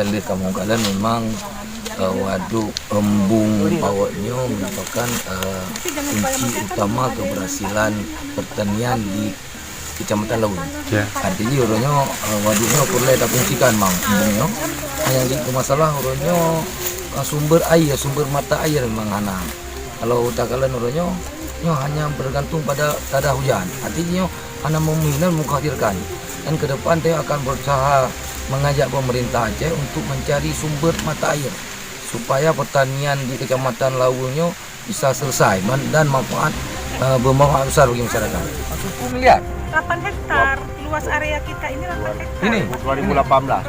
Di kampung kalian memang waduk embung pawatnya merupakan kunci utama keberhasilan pertanian di Kecamatan Laun. Ya. Artinya orangnya waduknya perlu kita fungsikan mang embungnya. Hanya itu masalah orangnya sumber air, sumber mata air memang hana. Kalau tak kalian orangnya hanya bergantung pada tada hujan. Artinya hanya meminat mengkhawatirkan. Dan ke depan saya akan berusaha mengajak pemerintah Aceh untuk mencari sumber mata air supaya pertanian di Kecamatan Launnya bisa selesai dan bermanfaat besar bagi masyarakat. 10 miliar. 8 hektar luas area kita ini 8 hektar. Ini 2018.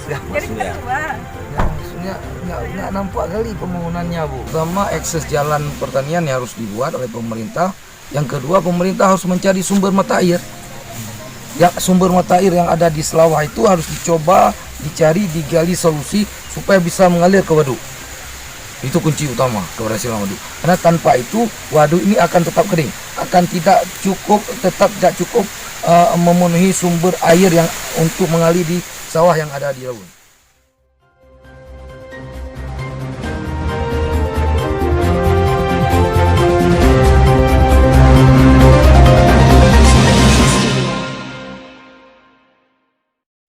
Jadi kedua. Ya, maksudnya nggak nampak kali pembangunannya, Bu. Pertama, akses jalan pertanian yang harus dibuat oleh pemerintah. Yang kedua, pemerintah harus mencari sumber mata air. Ya, sumber mata air yang ada di Selawah itu harus dicoba, dicari, digali solusi supaya bisa mengalir ke waduk. Itu kunci utama keberhasilan waduk. Karena tanpa itu waduk ini akan tetap kering, akan tetap tidak cukup memenuhi sumber air yang untuk mengalir di sawah yang ada di laut.